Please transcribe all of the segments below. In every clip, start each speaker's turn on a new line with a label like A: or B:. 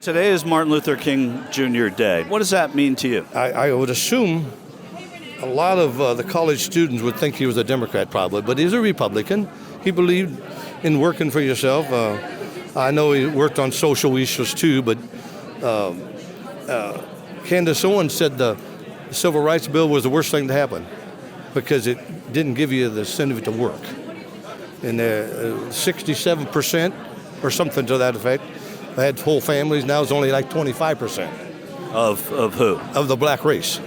A: Today is Martin Luther King Jr. Day. What does that mean to you?
B: I would assume a lot of the college students would think he was a Democrat probably, but he's a Republican. He believed in working for yourself. I know he worked on social issues too, but Candace Owens said the Civil Rights Bill was the worst thing to happen because it didn't give you the incentive to work. And 67% or something to that effect had whole families. Now it's only like 25%.
A: Of who?
B: Of the black race.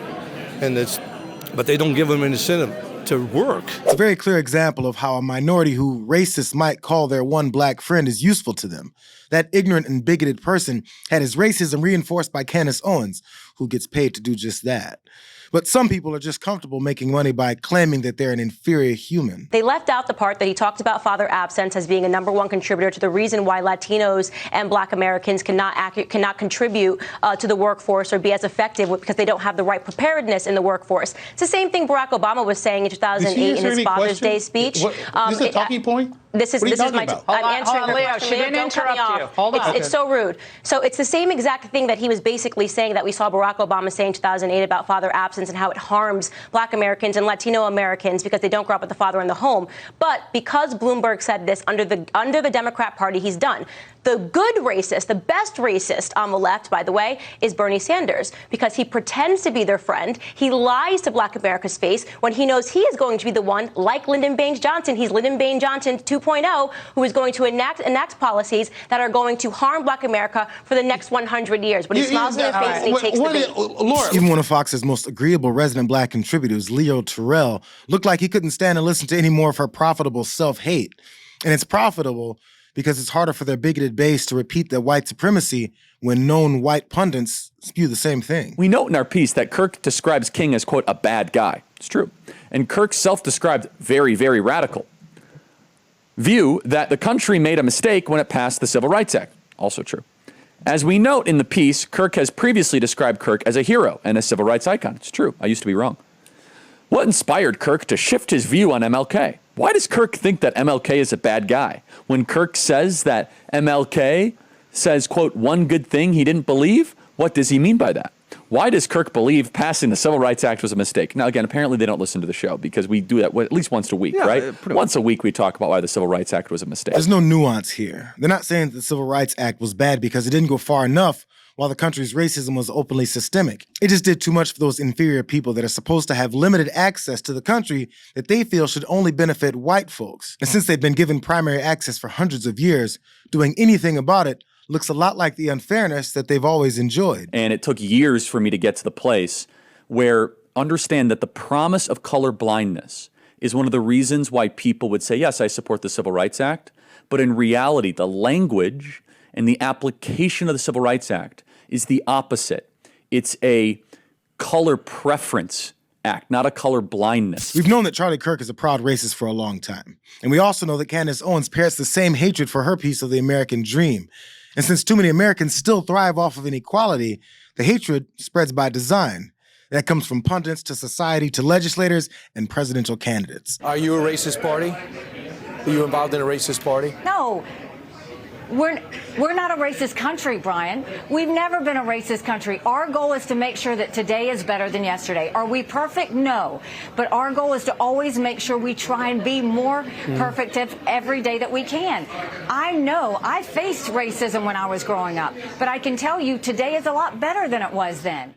B: But they don't give them an incentive to work.
C: It's a very clear example of how a minority who racists might call their one black friend is useful to them. That ignorant and bigoted person had his racism reinforced by Candace Owens, who gets paid to do just that. But some people are just comfortable making money by claiming that they're an inferior human.
D: They left out the part that he talked about father absence as being a #1 contributor to the reason why Latinos and black Americans cannot contribute to the workforce or be as effective because they don't have the right preparedness in the workforce. It's the same thing Barack Obama was saying in 2008 in his Father's Day speech.
E: This is a talking point?
D: This is my. I'm answering her
F: Leo,
D: question.
F: she didn't
D: Don't cut me
F: interrupt you.
D: off.
F: Hold on.
D: It's so rude. So it's the same exact thing that he was basically saying that we saw Barack Obama say in 2008 about father absence and how it harms black Americans and Latino Americans because they don't grow up with the father in the home. But because Bloomberg said this under the Democrat Party, he's done. The good racist, the best racist on the left, by the way, is Bernie Sanders because he pretends to be their friend. He lies to black America's face when he knows he is going to be the one, like Lyndon Baines Johnson. He's Lyndon Baines Johnson 2.0, who is going to enact policies that are going to harm black America for the next 100 years. But he smiles in their face and he takes the bait.
C: Even one of Fox's most agreeable resident black contributors, Leo Terrell, looked like he couldn't stand to listen to any more of her profitable self-hate. And it's profitable because it's harder for their bigoted base to repeat their white supremacy when known white pundits spew the same thing.
G: We note in our piece that Kirk describes King as, quote, a bad guy. It's true. And Kirk's self-described very, very radical view that the country made a mistake when it passed the Civil Rights Act. Also true. As we note in the piece, Kirk has previously described Kirk as a hero and a civil rights icon. It's true. I used to be wrong. What inspired Kirk to shift his view on MLK? Why does Kirk think that MLK is a bad guy? When Kirk says that MLK says, quote, one good thing he didn't believe, what does he mean by that? Why does Kirk believe passing the Civil Rights Act was a mistake? Now, again, apparently they don't listen to the show because we do that at least once a week, right? Once a week we talk about why the Civil Rights Act was a mistake.
C: There's no nuance here. They're not saying that the Civil Rights Act was bad because it didn't go far enough while the country's racism was openly systemic. It just did too much for those inferior people that are supposed to have limited access to the country that they feel should only benefit white folks. And since they've been given primary access for hundreds of years, doing anything about it looks a lot like the unfairness that they've always enjoyed.
G: And it took years for me to get to the place where understand that the promise of color blindness is one of the reasons why people would say, yes, I support the Civil Rights Act. But in reality, the language and the application of the Civil Rights Act is the opposite. It's a color preference act, not a color blindness.
C: We've known that Charlie Kirk is a proud racist for a long time. And we also know that Candace Owens parrots the same hatred for her piece of the American dream. And since too many Americans still thrive off of inequality, the hatred spreads by design. That comes from pundits to society to legislators and presidential candidates.
H: Are you a racist party? Are you involved in a racist party?
F: No. We're not a racist country, Brian. We've never been a racist country. Our goal is to make sure that today is better than yesterday. Are we perfect? No. But our goal is to always make sure we try and be more perfect every day that we can. I know I faced racism when I was growing up, but I can tell you today is a lot better than it was then.